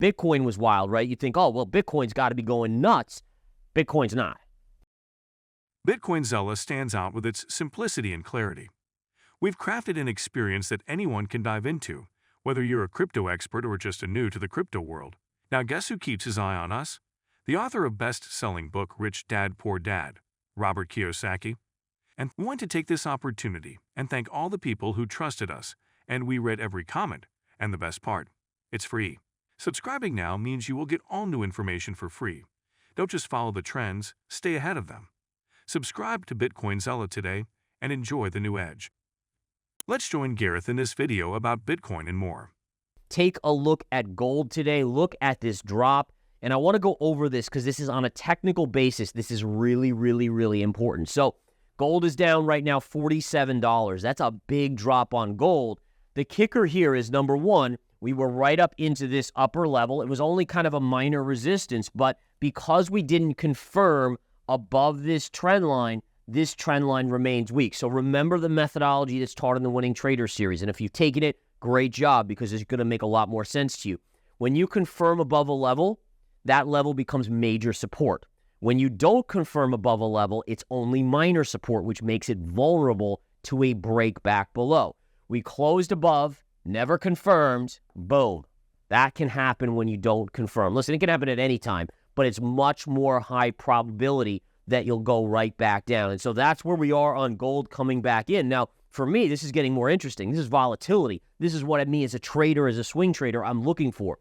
Bitcoin was wild, right? You think, oh, well, Bitcoin's got to be going nuts. Bitcoin's not. Bitcoin Zella stands out with its simplicity and clarity. We've crafted an experience that anyone can dive into, whether you're a crypto expert or just a new to the crypto world. Now guess who keeps his eye on us? The author of best-selling book Rich Dad Poor Dad, Robert Kiyosaki. And we want to take this opportunity and thank all the people who trusted us, and we read every comment. And the best part, it's free. Subscribing now means you will get all new information for free. Don't just follow the trends, stay ahead of them. Subscribe to Bitcoin Zella today and enjoy the new edge. Let's join Gareth in this video about Bitcoin and more. Take a look at gold today. Look at this drop. And I want to go over this because this is on a technical basis. This is really, really, really important. So gold is down right now $47. That's a big drop on gold. The kicker here is, number one, we were right up into this upper level. It was only kind of a minor resistance, but because we didn't confirm above this trend line remains weak. So remember the methodology that's taught in the Winning Trader series. And if you've taken it, great job, because it's going to make a lot more sense to you. When you confirm above a level, that level becomes major support. When you don't confirm above a level, it's only minor support, which makes it vulnerable to a break back below. We closed above, never confirmed, boom. That can happen when you don't confirm. Listen, it can happen at any time, but it's much more high probability that you'll go right back down. And so that's where we are on gold coming back in. Now, for me, this is getting more interesting. This is volatility. This is what me as a trader, as a swing trader, I'm looking for.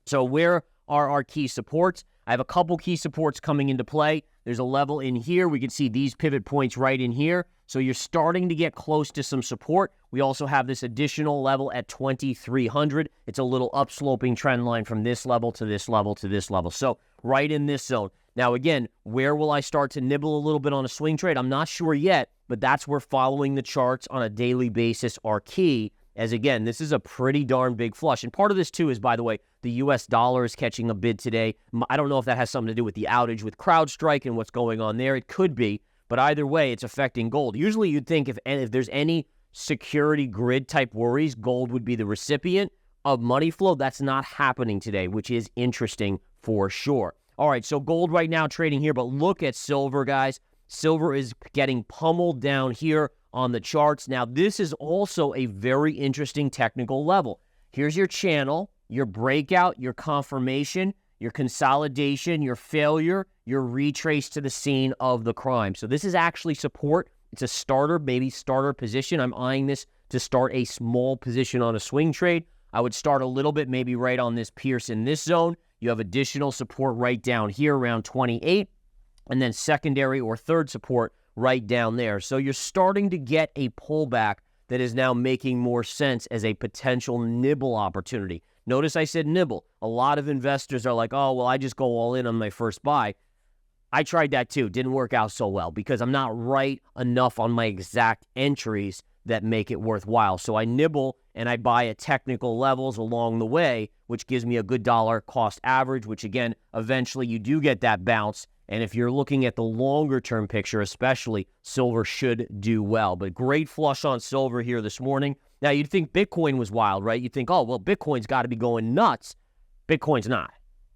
So where are our key supports? I have a couple key supports coming into play. There's a level in here. We can see these pivot points right in here. So you're starting to get close to some support. We also have this additional level at 2,300. It's a little upsloping trend line from this level to this level to this level. So right in this zone. Now, again, where will I start to nibble a little bit on a swing trade? I'm not sure yet, but that's where following the charts on a daily basis are key. As again, this is a pretty darn big flush. And part of this too is, by the way, the US dollar is catching a bid today. I don't know if that has something to do with the outage with CrowdStrike and what's going on there. It could be, but either way, it's affecting gold. Usually you'd think if there's any security grid type worries, gold would be the recipient of money flow. That's not happening today, which is interesting for sure. All right, so gold right now trading here, but look at silver, guys. Silver is getting pummeled down here on the charts. Now, this is also a very interesting technical level. Here's your channel, your breakout, your confirmation, your consolidation, your failure, your retrace to the scene of the crime. So this is actually support. It's a starter, maybe starter position. I'm eyeing this to start a small position on a swing trade. I would start a little bit, maybe right on this pierce in this zone. You have additional support right down here around 28, and then secondary or third support right down there. So you're starting to get a pullback that is now making more sense as a potential nibble opportunity. Notice I said nibble. A lot of investors are like, oh, well, I just go all in on my first buy. I tried that too. Didn't work out so well because I'm not right enough on my exact entries that make it worthwhile. So I nibble and I buy at technical levels along the way, which gives me a good dollar cost average, which again, eventually you do get that bounce. And if you're looking at the longer term picture, especially, silver should do well. But great flush on silver here this morning. Now, you'd think Bitcoin was wild, right? You'd think, oh, well, Bitcoin's got to be going nuts. Bitcoin's not.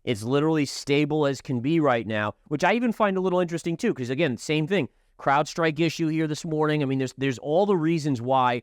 It's literally stable as can be right now, which I even find a little interesting too, because again, same thing. CrowdStrike issue here this morning. I mean, there's all the reasons why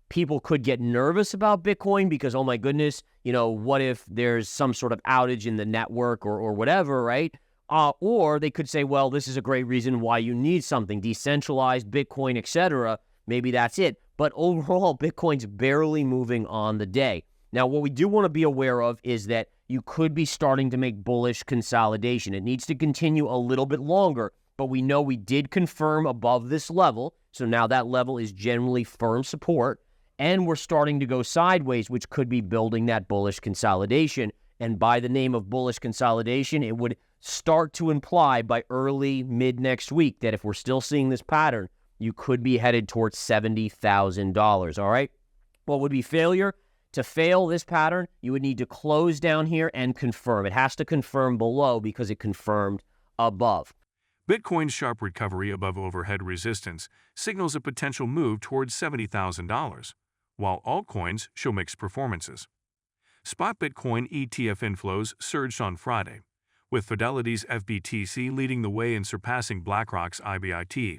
people could get nervous about Bitcoin because, oh my goodness, you know, what if there's some sort of outage in the network or whatever, right? Or they could say, well, this is a great reason why you need something decentralized, Bitcoin, etc. Maybe that's it. But overall, Bitcoin's barely moving on the day. Now, what we do want to be aware of is that you could be starting to make bullish consolidation. It needs to continue a little bit longer, but we know we did confirm above this level. So now that level is generally firm support, and we're starting to go sideways, which could be building that bullish consolidation. And by the name of bullish consolidation, it would start to imply by early mid next week that if we're still seeing this pattern, you could be headed towards $70,000, all right? What would be failure? To fail this pattern, you would need to close down here and confirm. It has to confirm below because it confirmed above. Bitcoin's sharp recovery above overhead resistance signals a potential move towards $70,000, while altcoins show mixed performances. Spot Bitcoin ETF inflows surged on Friday, with Fidelity's FBTC leading the way and surpassing BlackRock's IBIT.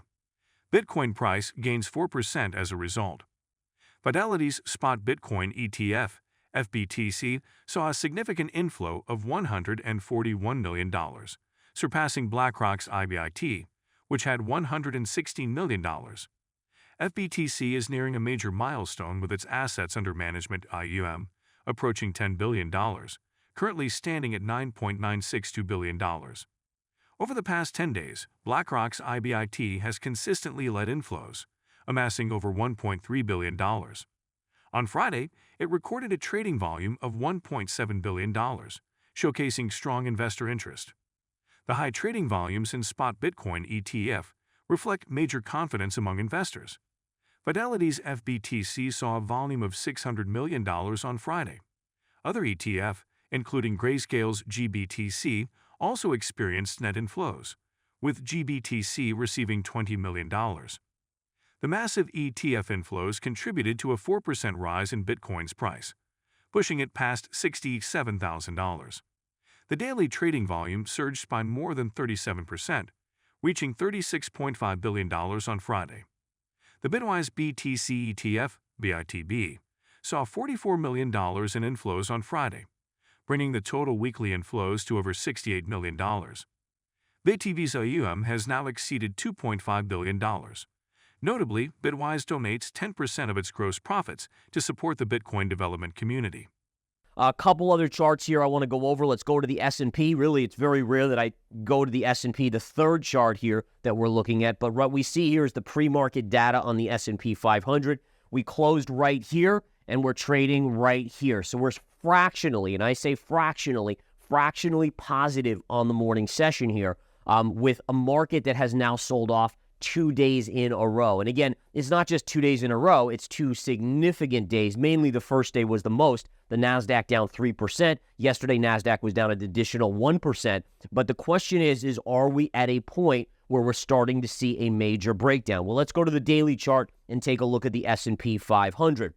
Bitcoin price gains 4% as a result. Fidelity's Spot Bitcoin ETF, FBTC, saw a significant inflow of $141 million, surpassing BlackRock's IBIT, which had $116 million. FBTC is nearing a major milestone with its assets under management (IUM) approaching $10 billion, currently standing at $9.962 billion. Over the past 10 days, BlackRock's IBIT has consistently led inflows, amassing over $1.3 billion. On Friday, it recorded a trading volume of $1.7 billion, showcasing strong investor interest. The high trading volumes in Spot Bitcoin ETF reflect major confidence among investors. Fidelity's FBTC saw a volume of $600 million on Friday. Other ETF, including Grayscale's GBTC, also experienced net inflows, with GBTC receiving $20 million. The massive ETF inflows contributed to a 4% rise in Bitcoin's price, pushing it past $67,000. The daily trading volume surged by more than 37%, reaching $36.5 billion on Friday. The Bitwise BTC ETF, BITB, saw $44 million in inflows on Friday, bringing the total weekly inflows to over $68 million. BITB's AUM has now exceeded $2.5 billion. Notably, Bitwise donates 10% of its gross profits to support the Bitcoin development community. A couple other charts here I want to go over. Let's go to the S&P. Really, it's very rare that I go to the S&P, the third chart here that we're looking at. But what we see here is the pre-market data on the S&P 500. We closed right here, and we're trading right here. So we're fractionally, and I say fractionally positive on the morning session here, with a market that has now sold off 2 days in a row. And again, it's not just 2 days in a row, it's 2 significant days. Mainly the first day was the most. The NASDAQ down 3%. Yesterday, NASDAQ was down an additional 1%. But the question is are we at a point where we're starting to see a major breakdown? Well, let's go to the daily chart and take a look at the S&P 500.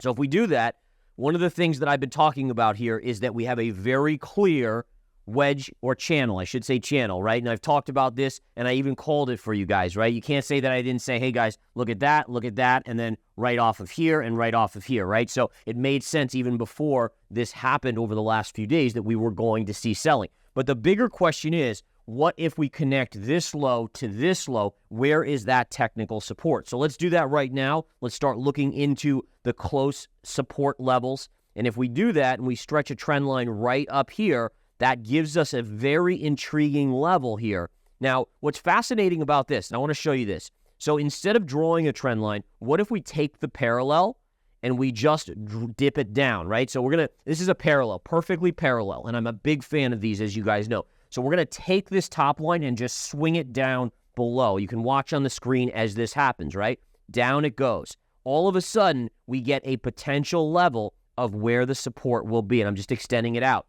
So if we do that, one of the things that I've been talking about here is that we have a very clear wedge or channel. I should say channel, right? And I've talked about this, and I even called it for you guys, right? You can't say that I didn't say, hey guys, look at that, and then right off of here and right off of here, right? So it made sense even before this happened over the last few days that we were going to see selling. But the bigger question is, what if we connect this low to this low? Where is that technical support? So let's do that right now. Let's start looking into the close support levels. And if we do that and we stretch a trend line right up here, that gives us a very intriguing level here. Now, what's fascinating about this, and I want to show you this. So instead of drawing a trend line, what if we take the parallel and we just dip it down, right? So this is a parallel, perfectly parallel, and I'm a big fan of these, as you guys know. So we're going to take this top line and just swing it down below. You can watch on the screen as this happens, right? Down it goes. All of a sudden, we get a potential level of where the support will be, and I'm just extending it out.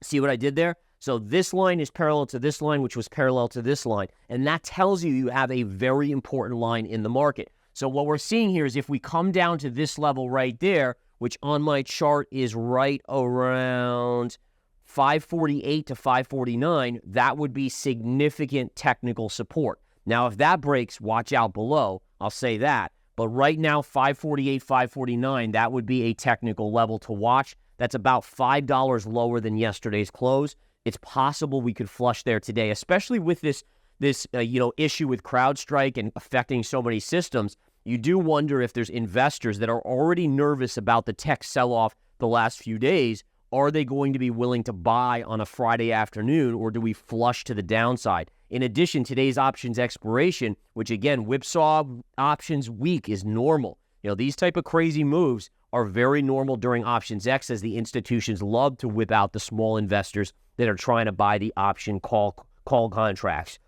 See what I did there? So this line is parallel to this line, which was parallel to this line. And that tells you have a very important line in the market. So what we're seeing here is if we come down to this level right there, which on my chart is right around 548 to 549, that would be significant technical support. Now, if that breaks, watch out below. I'll say that. But right now, 548, 549, that would be a technical level to watch. That's about $5 lower than yesterday's close. It's possible we could flush there today, especially with this issue with CrowdStrike and affecting so many systems. You do wonder if there's investors that are already nervous about the tech sell-off the last few days. Are they going to be willing to buy on a Friday afternoon, or do we flush to the downside? In addition, today's options expiration, which again, whipsaw options week is normal. These type of crazy moves are very normal during Options X, as the institutions love to whip out the small investors that are trying to buy the option call contracts.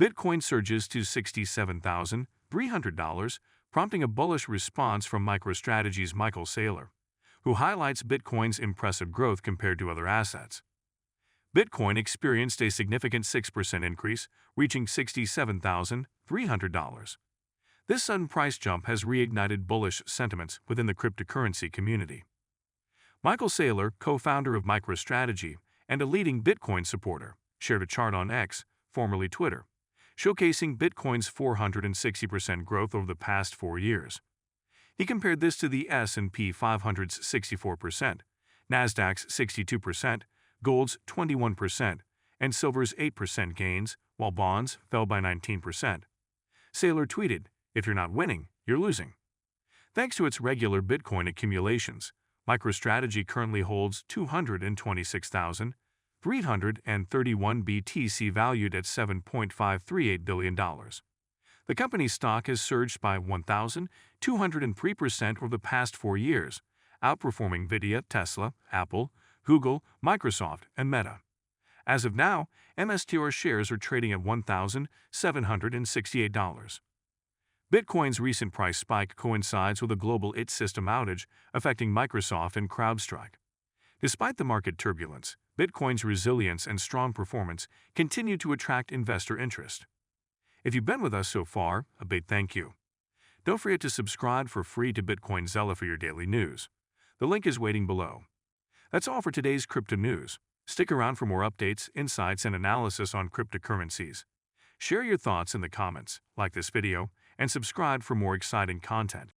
Bitcoin surges to $67,300, prompting a bullish response from MicroStrategy's Michael Saylor, who highlights Bitcoin's impressive growth compared to other assets. Bitcoin experienced a significant 6% increase, reaching $67,300. This sudden price jump has reignited bullish sentiments within the cryptocurrency community. Michael Saylor, co-founder of MicroStrategy and a leading Bitcoin supporter, shared a chart on X, formerly Twitter, showcasing Bitcoin's 460% growth over the past 4 years. He compared this to the S&P 500's 64%, Nasdaq's 62%, gold's 21%, and silver's 8% gains, while bonds fell by 19%. Saylor tweeted, "If you're not winning, you're losing." Thanks to its regular Bitcoin accumulations, MicroStrategy currently holds 226,331 BTC valued at $7.538 billion. The company's stock has surged by 1,203% over the past 4 years, outperforming Nvidia, Tesla, Apple, Google, Microsoft, and Meta. As of now, MSTR shares are trading at $1,768. Bitcoin's recent price spike coincides with a global IT system outage affecting Microsoft and CrowdStrike. Despite the market turbulence, Bitcoin's resilience and strong performance continue to attract investor interest. If you've been with us so far, a big thank you. Don't forget to subscribe for free to BitcoinZella for your daily news. The link is waiting below. That's all for today's crypto news. Stick around for more updates, insights, and analysis on cryptocurrencies. Share your thoughts in the comments, like this video, and subscribe for more exciting content.